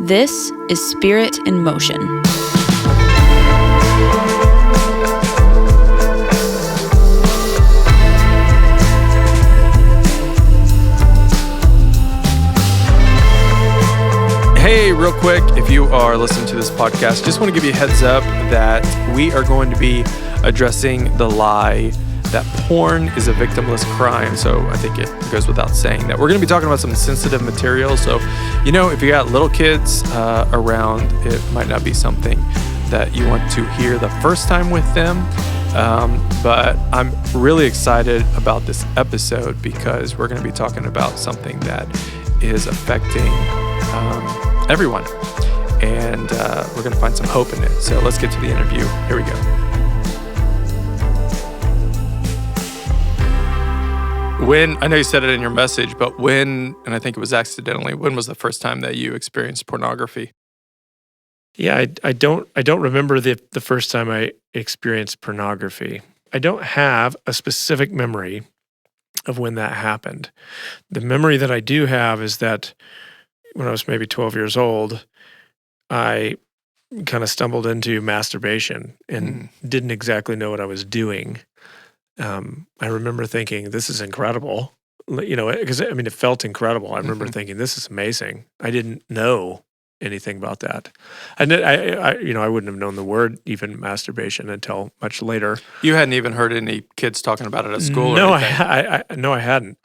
This is Spirit in Motion. Hey, real quick, if you are listening to this podcast, just want to give you a heads up that we are going to be addressing the lie that porn is a victimless crime. So I think it goes without saying that we're going to be talking about some sensitive material. So, if you got little kids around, it might not be something that you want to hear the first time with them. But I'm really excited about this episode because we're going to be talking about something that is affecting everyone. And we're going to find some hope in it. So let's get to the interview. Here we go. When, I know you said it in your message, but when, and I think it was accidentally, when was the first time that you experienced pornography? Yeah, I don't remember the first time I experienced pornography. I don't have a specific memory of when that happened. The memory that I do have is that when I was maybe 12 years old, I kind of stumbled into masturbation and didn't exactly know what I was doing. I remember thinking, this is incredible, because it felt incredible. I remember thinking, this is amazing. I didn't know anything about that. I wouldn't have known the word even masturbation until much later. You hadn't even heard any kids talking about it at school No, or anything? No, I hadn't.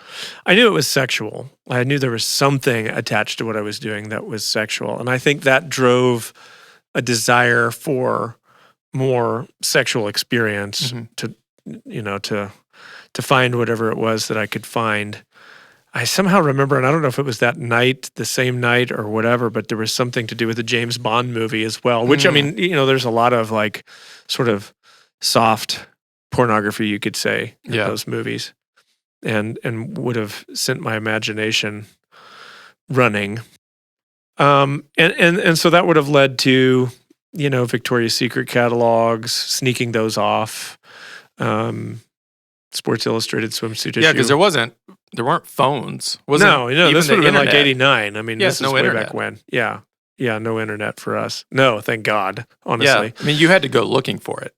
I knew it was sexual. I knew there was something attached to what I was doing that was sexual. And I think that drove a desire for more sexual experience to find whatever it was that I could find. I somehow remember, and I don't know if it was that night, the same night or whatever, but there was something to do with the James Bond movie as well, which, there's a lot of like sort of soft pornography, you could say, in those movies, and would have sent my imagination running. And so that would have led to, Victoria's Secret catalogs, sneaking those off, Sports Illustrated swimsuit issue. Yeah, because there weren't phones. This would have been like 89. This is no way internet. back when. Yeah, no internet for us. No, thank God, honestly. Yeah, you had to go looking for it.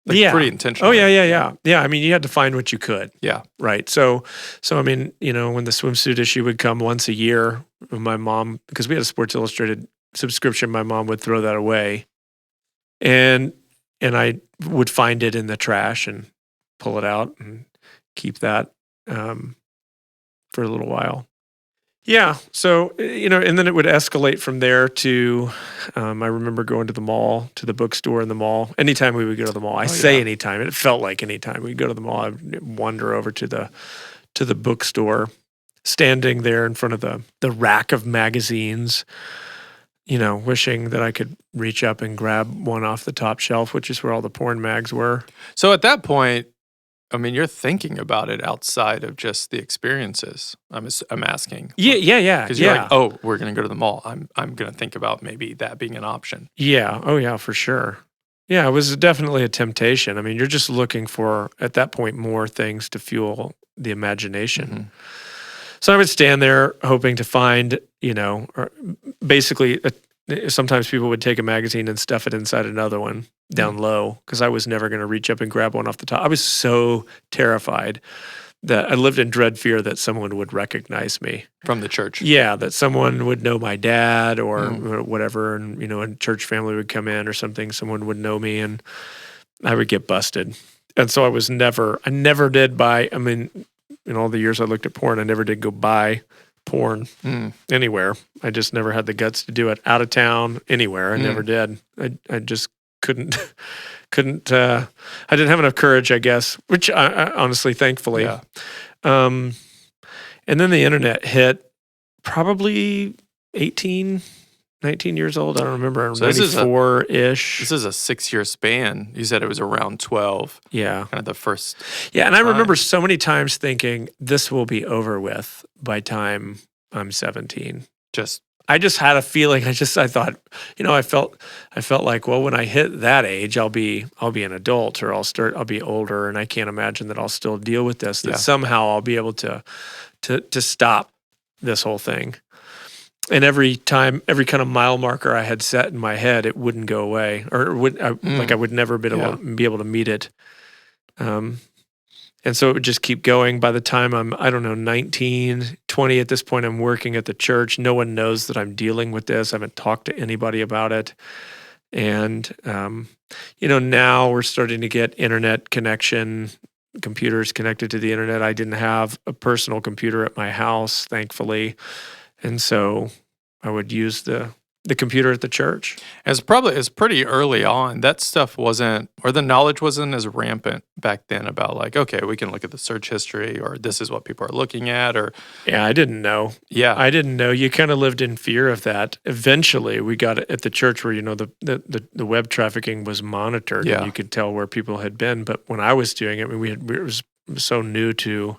Pretty intentional. Oh, yeah. Yeah, you had to find what you could. Yeah. Right. So when the swimsuit issue would come once a year, my mom, because we had a Sports Illustrated subscription, my mom would throw that away. And I would find it in the trash and pull it out and keep that for a little while. Yeah. So, and then it would escalate from there to, I remember going to the mall, to the bookstore in the mall. Anytime we would go to the mall, anytime, it felt like anytime we'd go to the mall, I'd wander over to the bookstore, standing there in front of the rack of magazines, wishing that I could reach up and grab one off the top shelf, which is where all the porn mags were. So at that point, you're thinking about it outside of just the experiences. I'm asking. Yeah. Because you're like, oh, we're going to go to the mall. I'm going to think about maybe that being an option. Yeah. Oh, yeah, for sure. Yeah, it was definitely a temptation. You're just looking for, at that point, more things to fuel the imagination. Mm-hmm. So I would stand there hoping to find, or basically, sometimes people would take a magazine and stuff it inside another one down low, because I was never going to reach up and grab one off the top. I was so terrified that I lived in dread fear that someone would recognize me. From the church. Yeah, that someone would know my dad or whatever, and, a church family would come in or something, someone would know me, and I would get busted. And so I never did buy, in all the years I looked at porn, I never did go buy porn anywhere. I just never had the guts to do it. Out of town, anywhere, I never did. I just couldn't. I didn't have enough courage, I guess. Which I honestly, thankfully. Yeah. And then the internet hit. Probably 18, 19 years old. I don't remember. So 94-ish. This is a 6-year span. You said it was around 12. Yeah. Kind of the first. Yeah, and I remember so many times thinking, this will be over with by time I'm 17. I just had a feeling. I thought, I felt like, well, when I hit that age, I'll be an adult, or I'll be older, and I can't imagine that I'll still deal with this. That somehow I'll be able to stop this whole thing. And every kind of mile marker I had set in my head, it wouldn't go away, or like I would never be able to meet it. And so it would just keep going. By the time I'm, I don't know, 19, 20 at this point, I'm working at the church. No one knows that I'm dealing with this. I haven't talked to anybody about it. And, now we're starting to get internet connection, computers connected to the internet. I didn't have a personal computer at my house, thankfully. And so I would use the computer at the church. It's pretty early on. That stuff wasn't, or the knowledge wasn't as rampant back then about like, okay, we can look at the search history, or this is what people are looking at, or yeah, I didn't know. Yeah, I didn't know. You kind of lived in fear of that. Eventually, we got it at the church where the web trafficking was monitored, and you could tell where people had been. But when I was doing it, I mean, it was so new to,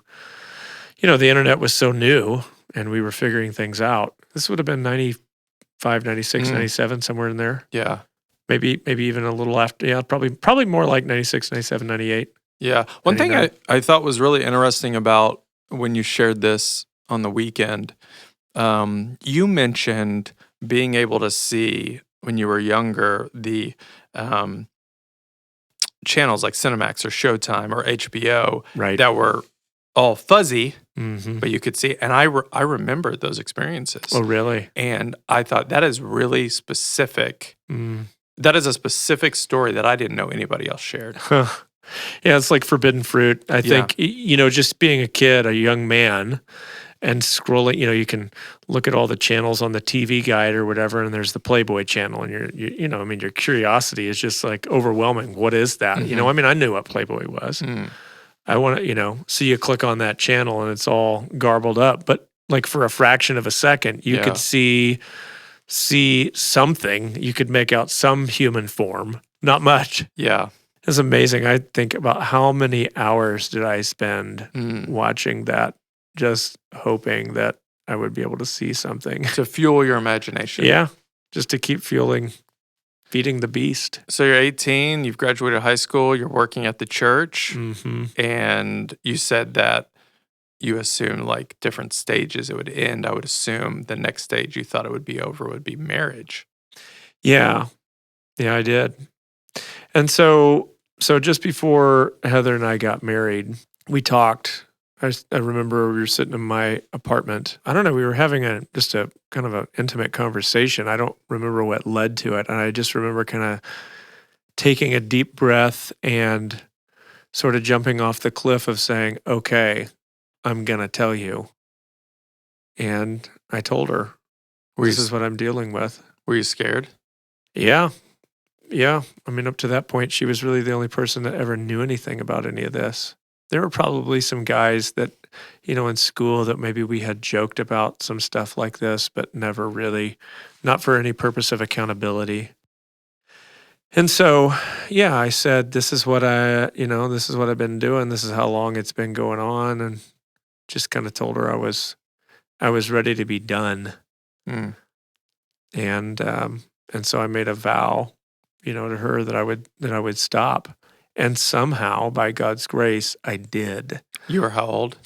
the internet was so new, and we were figuring things out. This would have been 95, 96, 97, somewhere in there. Yeah. Maybe even a little after. Yeah, probably more like 96, 97, 98. Yeah. One thing I thought was really interesting about when you shared this on the weekend, you mentioned being able to see when you were younger the channels like Cinemax or Showtime or HBO that were all fuzzy, but you could see. And I remember those experiences. Oh, really? And I thought that is really specific. That is a specific story that I didn't know anybody else shared. Yeah, it's like forbidden fruit. I think, just being a kid, a young man, and scrolling, you can look at all the channels on the TV guide or whatever, and there's the Playboy channel, and your curiosity is just like overwhelming. What is that? I knew what Playboy was. I want to, so you click on that channel and it's all garbled up. But like for a fraction of a second, you could see something. You could make out some human form. Not much. Yeah. It's amazing. I think about how many hours did I spend watching that, just hoping that I would be able to see something. To fuel your imagination. Yeah. Just to keep feeding the beast. So you're 18, you've graduated high school, you're working at the church, and you said that you assumed like different stages it would end. I would assume the next stage you thought it would be over would be marriage. Yeah. Yeah, I did. And so just before Heather and I got married, we talked. I remember we were sitting in my apartment. I don't know, we were having just a kind of an intimate conversation. I don't remember what led to it. And I just remember kind of taking a deep breath and sort of jumping off the cliff of saying, okay, I'm going to tell you. And I told her, this is what I'm dealing with. Were you scared? Yeah. Yeah. I mean, up to that point, she was really the only person that ever knew anything about any of this. There were probably some guys that, in school that maybe we had joked about some stuff like this, but never really, not for any purpose of accountability. And so, I said, this is what I've been doing. This is how long it's been going on. And just kind of told her I was ready to be done. And so I made a vow, to her that I would stop. And somehow, by God's grace, I did. You were how old?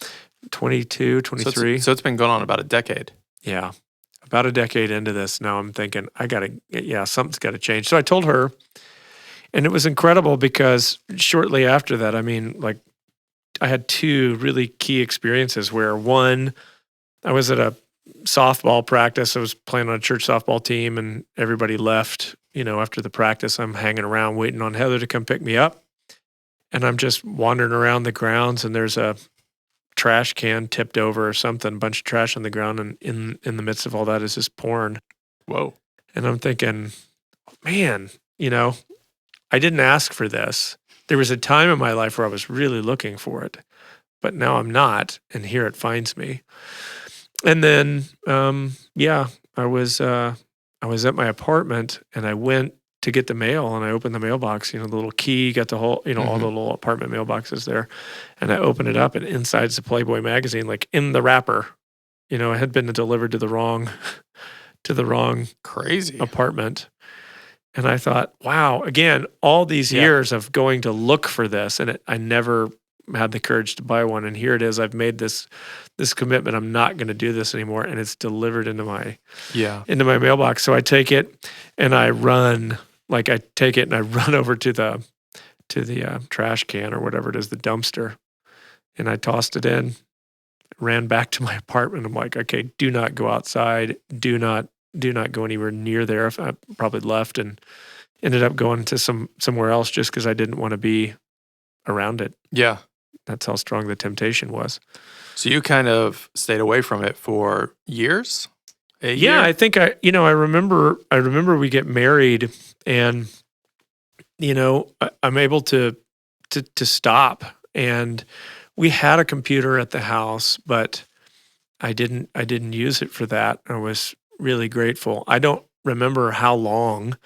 22, 23. So it's been going on about a decade. Yeah. About a decade into this, now I'm thinking, something's got to change. So I told her, and it was incredible because shortly after that, I had two really key experiences where one, I was at a softball practice. I was playing on a church softball team and everybody left, after the practice. I'm hanging around waiting on Heather to come pick me up. And I'm just wandering around the grounds and there's a trash can tipped over or something, a bunch of trash on the ground. And in the midst of all that is this porn. Whoa. And I'm thinking, man, I didn't ask for this. There was a time in my life where I was really looking for it, but now I'm not. And here it finds me. And then, I was at my apartment and I went to get the mail and I opened the mailbox, the little key, got the whole, all the little apartment mailboxes there. And I opened it up and inside's the Playboy magazine, like in the wrapper, it had been delivered to the wrong crazy apartment. And I thought, wow, again, all these years of going to look for this and I never had the courage to buy one, and here it is. I've made this commitment. I'm not going to do this anymore, and it's delivered into my mailbox. So I take it and I run. Like I take it and I run over to the trash can or whatever it is, the dumpster, and I tossed it in. Ran back to my apartment. I'm like, okay, do not go outside. Do not go anywhere near there. I probably left and ended up going to somewhere else just because I didn't want to be around it. Yeah. That's how strong the temptation was. So you kind of stayed away from it for years? I think I remember we get married and, I'm able to stop. And we had a computer at the house, but I didn't use it for that. I was really grateful. I don't remember how long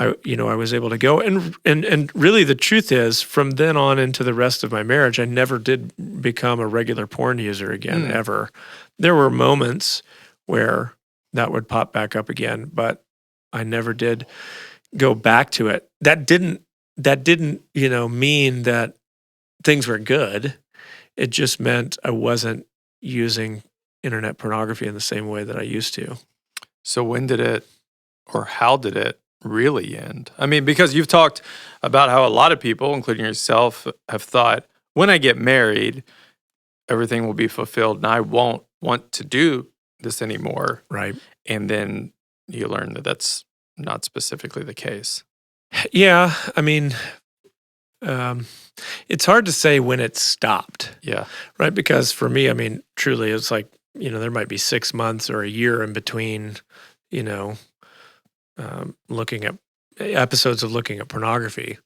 I was able to go. And really the truth is, from then on into the rest of my marriage, I never did become a regular porn user again, ever. There were moments where that would pop back up again, but I never did go back to it. That didn't mean that things were good. It just meant I wasn't using internet pornography in the same way that I used to. So when did it, or how did it really end? I mean, because you've talked about how a lot of people, including yourself, have thought, when I get married, everything will be fulfilled and I won't want to do this anymore. Right. And then you learn that that's not specifically the case. Yeah. I mean, it's hard to say when it stopped. Yeah. Right. Because for me, I mean, truly, it's like, there might be 6 months or a year in between, looking at episodes of looking at pornography.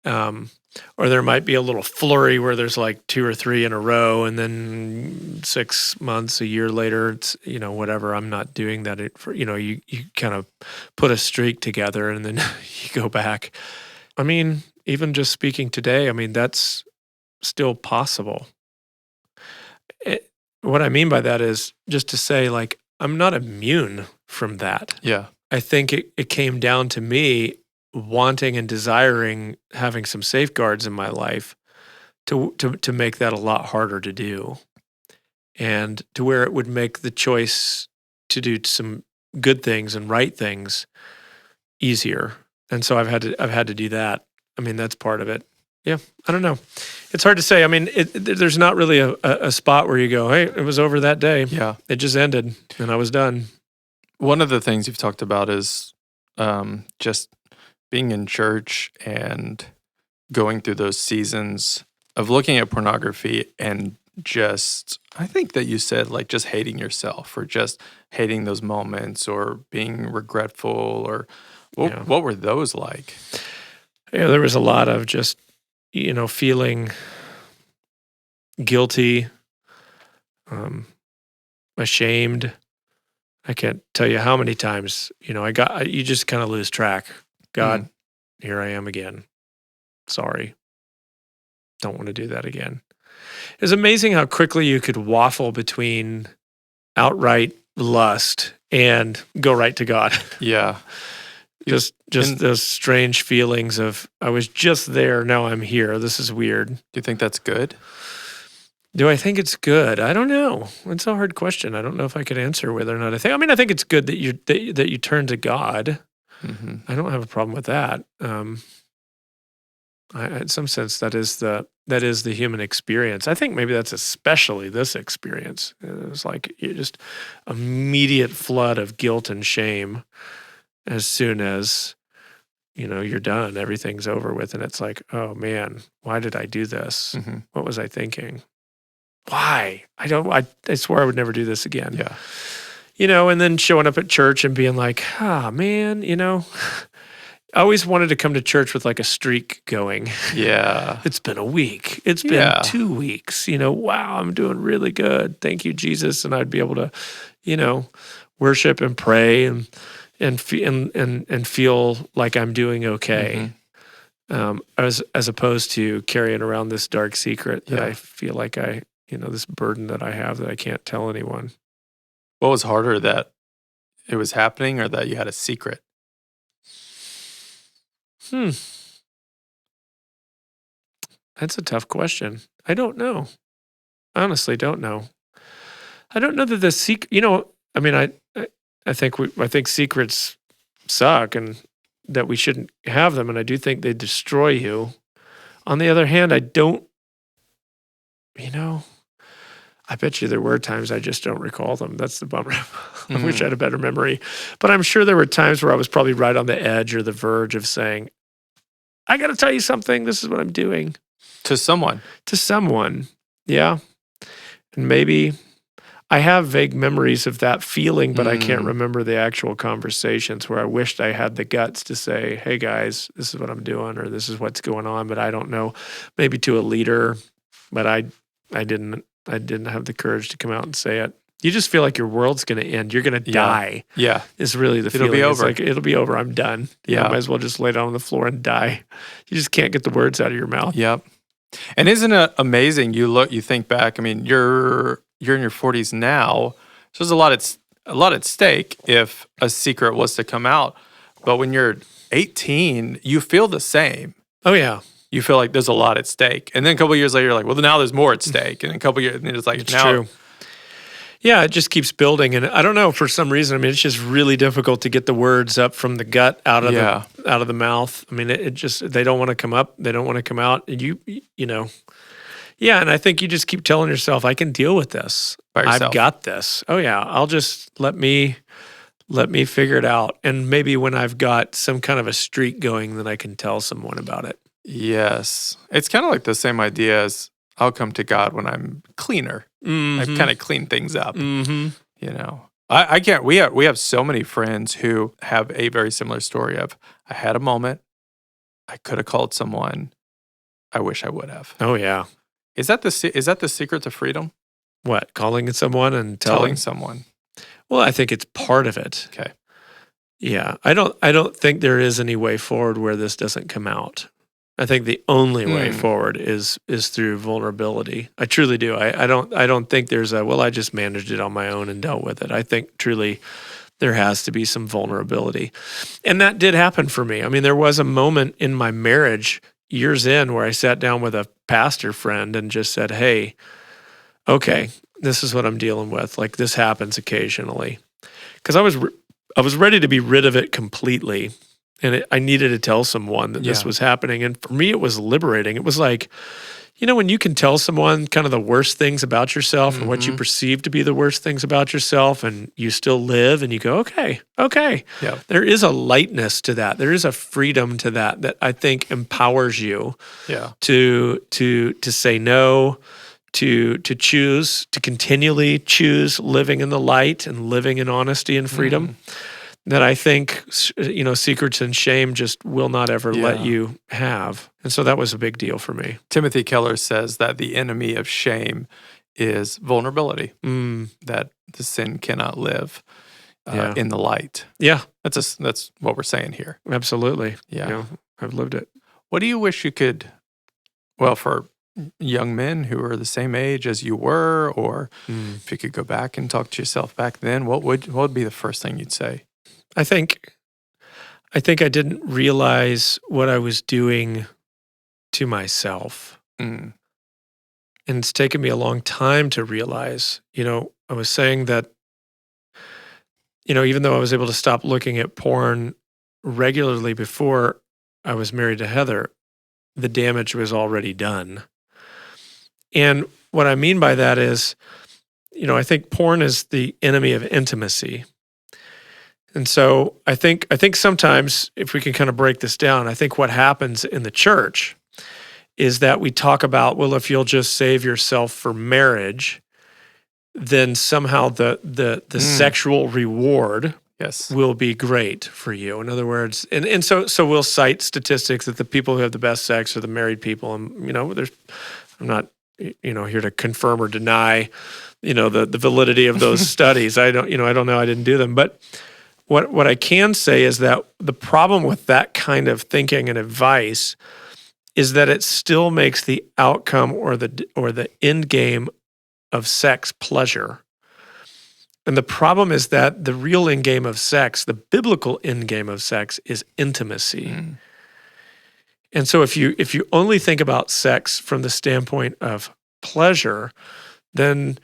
Or there might be a little flurry where there's like 2 or 3 in a row, and then 6 months, a year later, it's, whatever. I'm not doing that. You kind of put a streak together and then you go back. I mean, even just speaking today, I mean, that's still possible. What I mean by that is just to say, like, I'm not immune from that. Yeah. I think it came down to me wanting and desiring having some safeguards in my life to make that a lot harder to do, and to where it would make the choice to do some good things and right things easier. And so I've had to do that. I mean, that's part of it. Yeah, I don't know. It's hard to say. I mean, there's not really a spot where you go, hey, it was over that day. Yeah. It just ended and I was done. One of the things you've talked about is just being in church and going through those seasons of looking at pornography and just, I think that you said, like, just hating yourself or just hating those moments or being regretful, or what were those like? Yeah, there was a lot of just, feeling guilty, ashamed. I can't tell you how many times, you just kind of lose track. God, here I am again. Sorry. Don't want to do that again. It's amazing how quickly you could waffle between outright lust and go right to God. Yeah. Just those strange feelings of, I was just there, now I'm here. This is weird. Do you think that's good? Do I think it's good? I don't know. It's a hard question. I don't know if I could answer whether or not I think it's good that you turn to God. Mm-hmm. I don't have a problem with that. In some sense, that is the human experience. I think maybe that's especially this experience. It's like just immediate flood of guilt and shame as soon as you're done. Everything's over with, and it's like, oh man, why did I do this? Mm-hmm. What was I thinking? Why? I swore I would never do this again. Yeah. And then showing up at church and being like, man, I always wanted to come to church with like a streak going. Yeah. It's been a week. It's been 2 weeks. Wow, I'm doing really good. Thank you, Jesus. And I'd be able to, worship and pray and feel like I'm doing okay. Mm-hmm. As opposed to carrying around this dark secret that I feel like this burden that I have that I can't tell anyone. What was harder, that it was happening or that you had a secret? That's a tough question. I don't know. Honestly, don't know. I don't know that the secret. I mean, I think secrets suck, and that we shouldn't have them. And I do think they destroy you. On the other hand, I don't. I bet you there were times I just don't recall them. That's the bummer. I wish I had a better memory. But I'm sure there were times where I was probably right on the edge or the verge of saying, I got to tell you something. This is what I'm doing. To someone. To someone. Yeah. And maybe I have vague memories of that feeling, but I can't remember the actual conversations where I wished I had the guts to say, hey guys, this is what I'm doing, or this is what's going on, but I don't know. Maybe to a leader, but I didn't have the courage to come out and say it. You just feel like your world's going to end. You're going to die. Yeah. Is really the feeling. It'll be over. It's like, it'll be over. I'm done. Yeah. I might as well just lay down on the floor and die. You just can't get the words out of your mouth. Yep. And isn't it amazing? You think back. I mean, you're in your 40s now. So there's a lot at stake if a secret was to come out. But when you're 18, you feel the same. Oh yeah. You feel like there's a lot at stake. And then a couple of years later, you're like, well, now there's more at stake. And a couple of years, and it's like, It's now. true. Yeah, it just keeps building. And I don't know, for some reason, I mean, it's just really difficult to get the words up from the gut out of the mouth. I mean, it just, they don't want to come up. They don't want to come out. And you know. Yeah, and I think you just keep telling yourself, I can deal with this. By yourself. I've got this. Oh yeah, I'll just let me figure it out. And maybe when I've got some kind of a streak going, then I can tell someone about it. Yes. It's kind of like the same idea as I'll come to God when I'm cleaner. I've kind of cleaned things up. I can't, we have so many friends who have a very similar story of, I had a moment, I could have called someone, I wish I would have. Oh yeah. Is that the secret to freedom? What, calling someone and Telling someone. Well, I think it's part of it. Okay. Yeah. I don't think there is any way forward where this doesn't come out. I think the only way forward is through vulnerability. I truly do. I don't think there's I just managed it on my own and dealt with it. I think truly there has to be some vulnerability. And that did happen for me. I mean, there was a moment in my marriage years in where I sat down with a pastor friend and just said, hey, okay, this is what I'm dealing with. Like, this happens occasionally. Because I was ready to be rid of it completely. And I needed to tell someone that this was happening. And for me, it was liberating. It was like, when you can tell someone kind of the worst things about yourself and what you perceive to be the worst things about yourself, and you still live, and you go, okay. Yeah. There is a lightness to that. There is a freedom to that I think empowers you to say no, to choose, to continually choose living in the light and living in honesty and freedom. That I think, secrets and shame just will not ever let you have. And so that was a big deal for me. Timothy Keller says that the enemy of shame is vulnerability, that the sin cannot live in the light. Yeah. That's what we're saying here. Absolutely. Yeah. I've lived it. What do you wish you could, for young men who are the same age as you were, or if you could go back and talk to yourself back then, what would be the first thing you'd say? I think I didn't realize what I was doing to myself. And it's taken me a long time to realize, I was saying that, even though I was able to stop looking at porn regularly before I was married to Heather, the damage was already done. And what I mean by that is, I think porn is the enemy of intimacy. And so I think sometimes, if we can kind of break this down, I think what happens in the church is that we talk about, well, if you'll just save yourself for marriage, then somehow the sexual reward will be great for you. In other words, and so we'll cite statistics that the people who have the best sex are the married people. And I'm not here to confirm or deny the validity of those studies. I don't know. I didn't do them, but. What I can say is that the problem with that kind of thinking and advice is that it still makes the outcome or the end game of sex pleasure. And the problem is that the real end game of sex, the biblical end game of sex, is intimacy. And so if you only think about sex from the standpoint of pleasure, then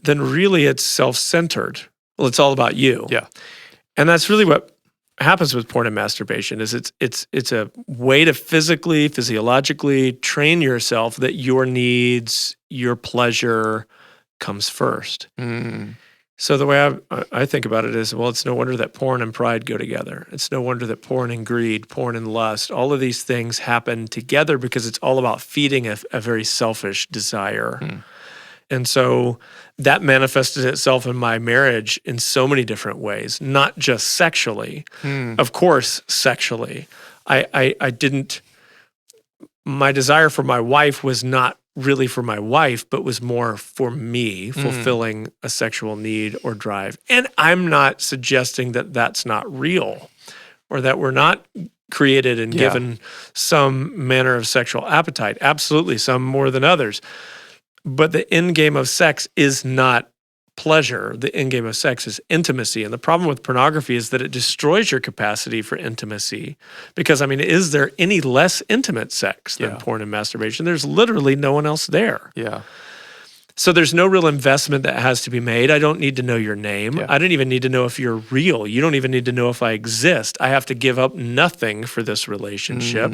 really it's self-centered. Well, it's all about you. Yeah. And that's really what happens with porn and masturbation is it's a way to physiologically train yourself that your needs, your pleasure comes first. So the way I think about it is, well, it's no wonder that porn and pride go together. It's no wonder that porn and greed, porn and lust, all of these things happen together because it's all about feeding a very selfish desire. And so that manifested itself in my marriage in so many different ways, not just sexually. Of course, sexually. I didn't, my desire for my wife was not really for my wife, but was more for me, fulfilling a sexual need or drive. And I'm not suggesting that that's not real or that we're not created and given some manner of sexual appetite. Absolutely, some more than others. But the end game of sex is not pleasure. The end game of sex is intimacy. And the problem with pornography is that it destroys your capacity for intimacy. Because, I mean, is there any less intimate sex than porn and masturbation? There's literally no one else there. Yeah. So there's no real investment that has to be made. I don't need to know your name. I don't even need to know if you're real. You don't even need to know if I exist. I have to give up nothing for this relationship.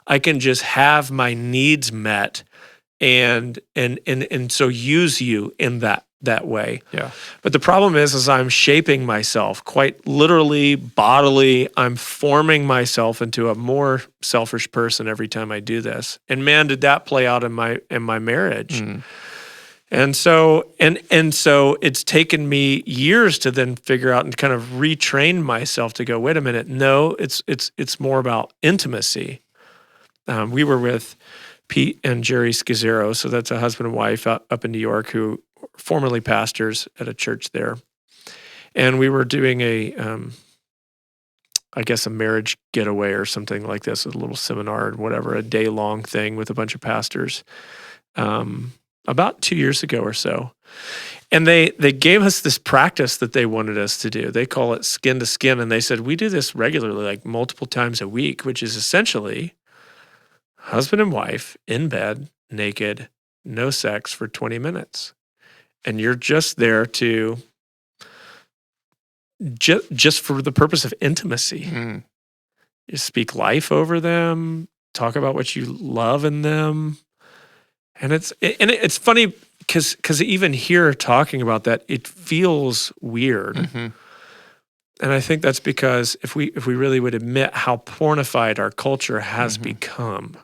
I can just have my needs met and so use you in that way. Yeah. But the problem is I'm shaping myself quite literally, bodily. I'm forming myself into a more selfish person every time I do this. And man, did that play out in my marriage. And so it's taken me years to then figure out and kind of retrain myself to go, wait a minute, no, it's more about intimacy. We were with Pete and Jerry Scazzaro, so that's a husband and wife up in New York who were formerly pastors at a church there. And we were doing a marriage getaway or something like this, a little seminar or whatever, a day-long thing with a bunch of pastors about 2 years ago or so. And they gave us this practice that they wanted us to do. They call it skin to skin, and they said, we do this regularly, like multiple times a week, which is essentially husband and wife in bed, naked, no sex for 20 minutes. And you're just there to, just for the purpose of intimacy. You speak life over them, talk about what you love in them. And it's funny because even here talking about that, it feels weird. And I think that's because if we really would admit how pornified our culture has become,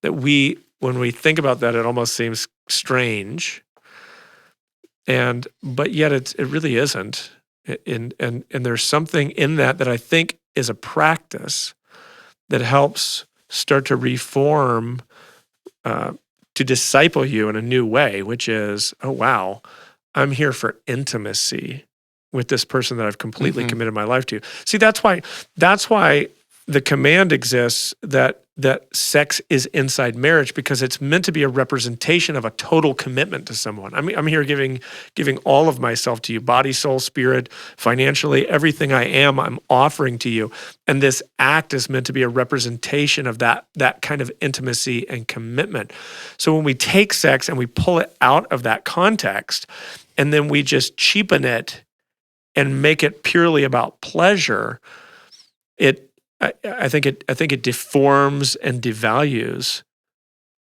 that when we think about that, it almost seems strange. But yet it really isn't. And there's something in that I think is a practice that helps start to reform, to disciple you in a new way, which is, oh wow, I'm here for intimacy with this person that I've completely committed my life to. See, that's why the command exists that sex is inside marriage, because it's meant to be a representation of a total commitment to someone. I mean, I'm here giving all of myself to you, body, soul, spirit, financially, everything I am, I'm offering to you. And this act is meant to be a representation of that kind of intimacy and commitment. So when we take sex and we pull it out of that context, and then we just cheapen it and make it purely about pleasure, I think it deforms and devalues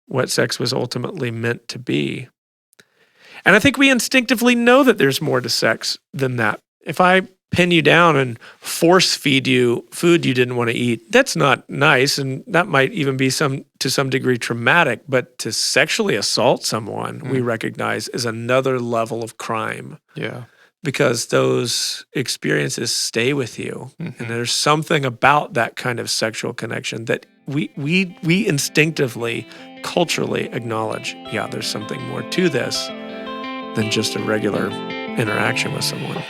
what sex was ultimately meant to be. And I think we instinctively know that there's more to sex than that. If I pin you down and force feed you food you didn't want to eat, that's not nice, and that might even be to some degree traumatic. But to sexually assault someone, we recognize, is another level of crime. Yeah. Because those experiences stay with you. And there's something about that kind of sexual connection that we instinctively, culturally acknowledge, yeah, there's something more to this than just a regular interaction with someone.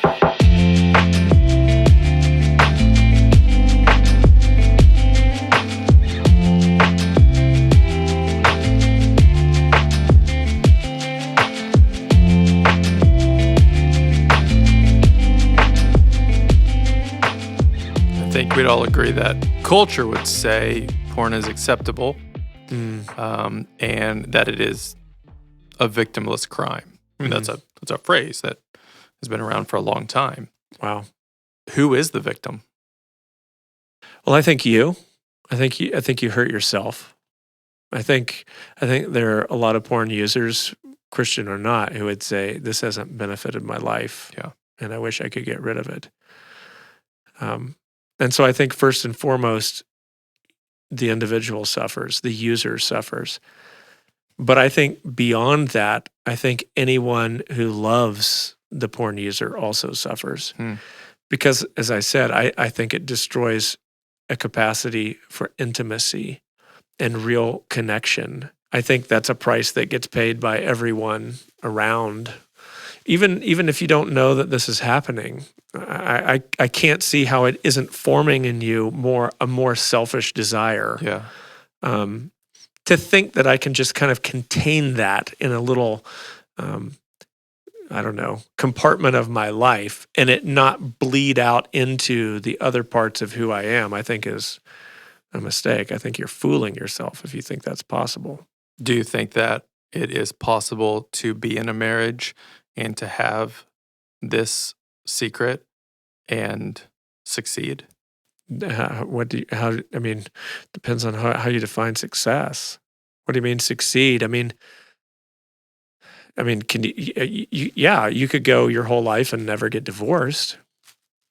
I think we'd all agree that culture would say porn is acceptable, and that it is a victimless crime. I mean, that's a phrase that has been around for a long time. Wow. Who is the victim? Well, I think you hurt yourself. I think there are a lot of porn users, Christian or not, who would say this hasn't benefited my life. Yeah. And I wish I could get rid of it. And so I think first and foremost, the individual suffers, the user suffers. But I think beyond that, I think anyone who loves the porn user also suffers. Because as I said, I think it destroys a capacity for intimacy and real connection. I think that's a price that gets paid by everyone around. Even if you don't know that this is happening, I can't see how it isn't forming in you a more selfish desire. Yeah. To think that I can just kind of contain that in a little, compartment of my life and it not bleed out into the other parts of who I am, I think is a mistake. I think you're fooling yourself if you think that's possible. Do you think that it is possible to be in a marriage and to have this secret and succeed? Depends on how you define success. What do you mean succeed? I mean, can you could go your whole life and never get divorced.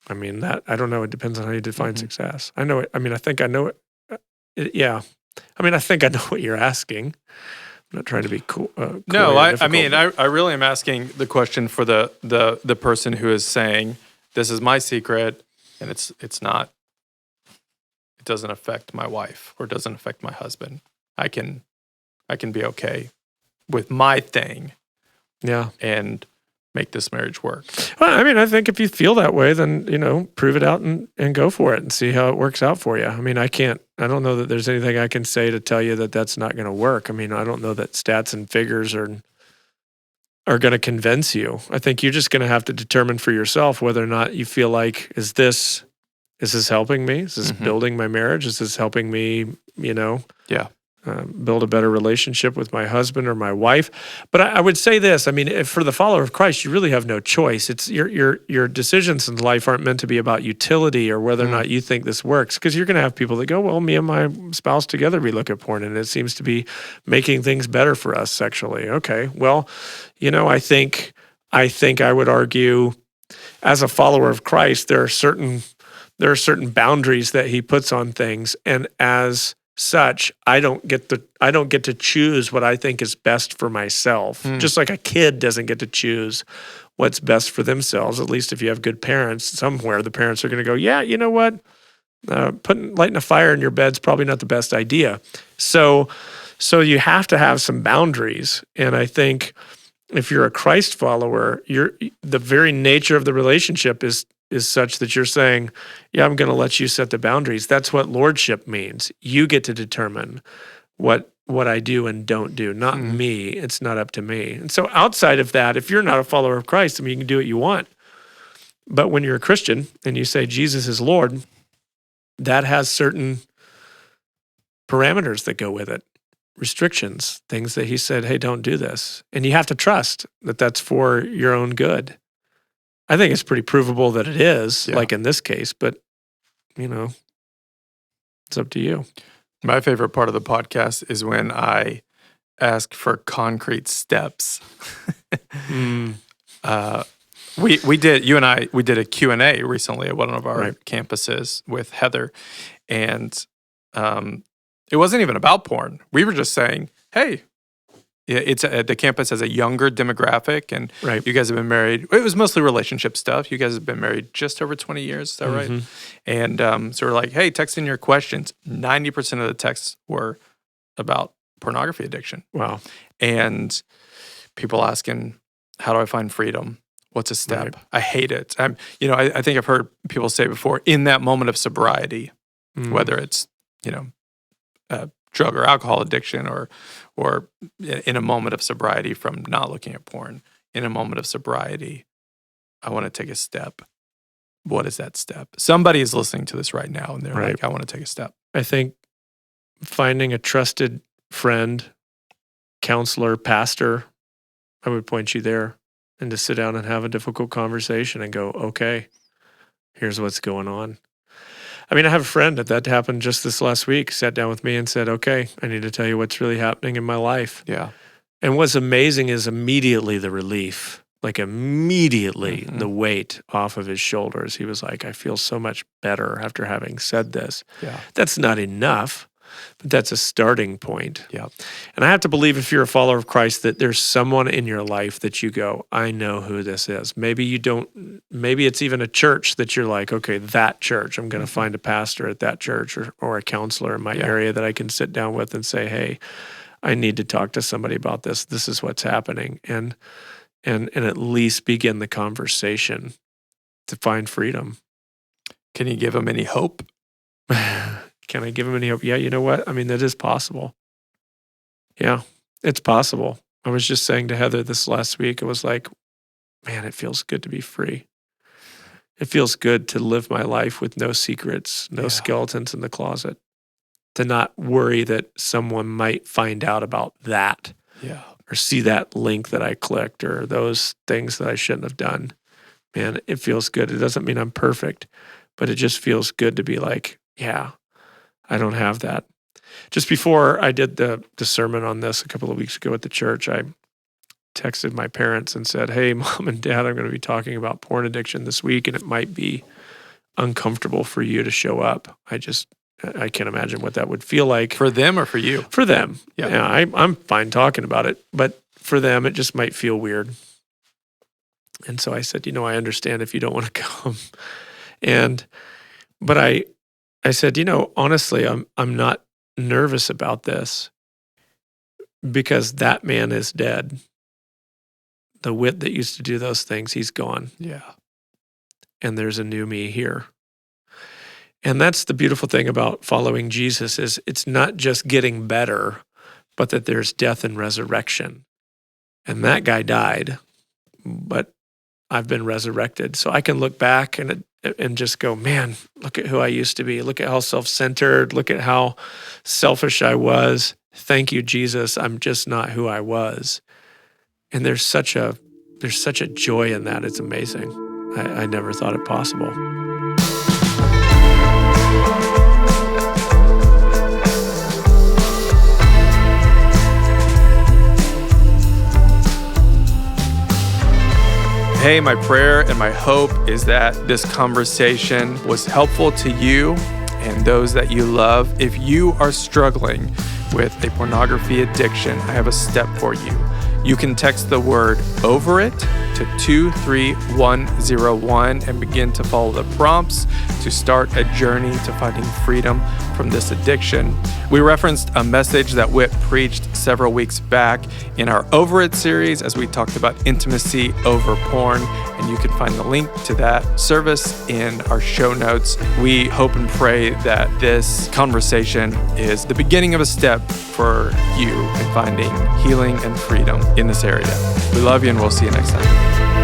I mean, I don't know. It depends on how you define success. I know it. I mean, I think I know it. Yeah. I mean, I think I know what you're asking. I'm not trying to be cool. No, I really am asking the question for the person who is saying, this is my secret and it's not, it doesn't affect my wife or doesn't affect my husband. I can be okay with my thing. Yeah. And make this marriage work. Well, I mean, I think if you feel that way, then, prove it out and go for it and see how it works out for you. I mean, I don't know that there's anything I can say to tell you that that's not going to work. I mean, I don't know that stats and figures are going to convince you. I think you're just going to have to determine for yourself whether or not you feel like, is this helping me? Is this building my marriage? Is this helping me, build a better relationship with my husband or my wife? But I would say this, I mean, if for the follower of Christ, you really have no choice. It's your decisions in life aren't meant to be about utility or whether or not you think this works, because you're going to have people that go, well, me and my spouse together, we look at porn and it seems to be making things better for us sexually. Okay, well, I think I would argue as a follower of Christ, there are certain boundaries that he puts on things, and as such, I don't get to choose what I think is best for myself. Just like a kid doesn't get to choose what's best for themselves. At least if you have good parents, somewhere the parents are going to go, yeah, you know what? Lighting a fire in your bed's probably not the best idea. So you have to have some boundaries. And I think if you're a Christ follower, the very nature of the relationship is such that you're saying, yeah, I'm going to let you set the boundaries. That's what lordship means. You get to determine what I do and don't do, not me. It's not up to me. And so outside of that, if you're not a follower of Christ, I mean, you can do what you want. But when you're a Christian and you say Jesus is Lord, that has certain parameters that go with it, restrictions, things that he said, hey, don't do this. And you have to trust that that's for your own good. I think it's pretty provable that it is, like in this case, but, it's up to you. My favorite part of the podcast is when I ask for concrete steps. We did a Q&A recently at one of our campuses with Heather, and it wasn't even about porn. We were just saying, hey, it's the campus has a younger demographic, and you guys have been married. It was mostly relationship stuff. You guys have been married just over 20 years. Is that right? And so we're like, hey, text in your questions. 90% of the texts were about pornography addiction. Wow. And people asking, how do I find freedom? What's a step? Right. I hate it. I think I've heard people say before, in that moment of sobriety, whether it's, drug or alcohol addiction, or in a moment of sobriety from not looking at porn, in a moment of sobriety, I want to take a step. What is that step? Somebody is listening to this right now, and they're like, I want to take a step. I think finding a trusted friend, counselor, pastor, I would point you there, and to sit down and have a difficult conversation and go, okay, here's what's going on. I mean, I have a friend that happened just this last week, sat down with me and said, okay, I need to tell you what's really happening in my life. Yeah. And what's amazing is immediately the relief, like immediately the weight off of his shoulders. He was like, I feel so much better after having said this. Yeah. That's not enough, but that's a starting point. Yeah. And I have to believe if you're a follower of Christ that there's someone in your life that you go, I know who this is. Maybe you don't, maybe it's even a church that you're like, okay, that church, I'm going to find a pastor at that church or a counselor in my area that I can sit down with and say, hey, I need to talk to somebody about this. This is what's happening. And at least begin the conversation to find freedom. Can you give them any hope? Can I give them any hope? Yeah, you know what? I mean, that is possible. Yeah, it's possible. I was just saying to Heather this last week, it was like, man, it feels good to be free. It feels good to live my life with no secrets, no skeletons in the closet, to not worry that someone might find out about that. Yeah. Or see that link that I clicked or those things that I shouldn't have done. Man, it feels good. It doesn't mean I'm perfect, but it just feels good to be like, yeah, I don't have that. Just before I did the sermon on this a couple of weeks ago at the church, I texted my parents and said, hey, Mom and Dad, I'm going to be talking about porn addiction this week, and it might be uncomfortable for you to show up. I can't imagine what that would feel like. For them or for you? For them. Yeah. I'm fine talking about it, but for them, it just might feel weird. And so I said, I understand if you don't want to come. But I said, honestly, I'm not nervous about this because that man is dead. The Whit that used to do those things, he's gone. Yeah. And there's a new me here. And that's the beautiful thing about following Jesus is it's not just getting better, but that there's death and resurrection. And that guy died, but I've been resurrected. So I can look back and just go, man, look at who I used to be. Look at how self-centered. Look at how selfish I was. Thank you, Jesus. I'm just not who I was. And there's such a joy in that. It's amazing. I never thought it possible. Hey, my prayer and my hope is that this conversation was helpful to you and those that you love. If you are struggling with a pornography addiction, I have a step for you. You can text the word "over it" to 23101 and begin to follow the prompts to start a journey to finding freedom from this addiction. We referenced a message that Whit preached several weeks back in our Over It series as we talked about intimacy over porn, and you can find the link to that service in our show notes. We hope and pray that this conversation is the beginning of a step for you in finding healing and freedom in this area. We love you, and we'll see you next time.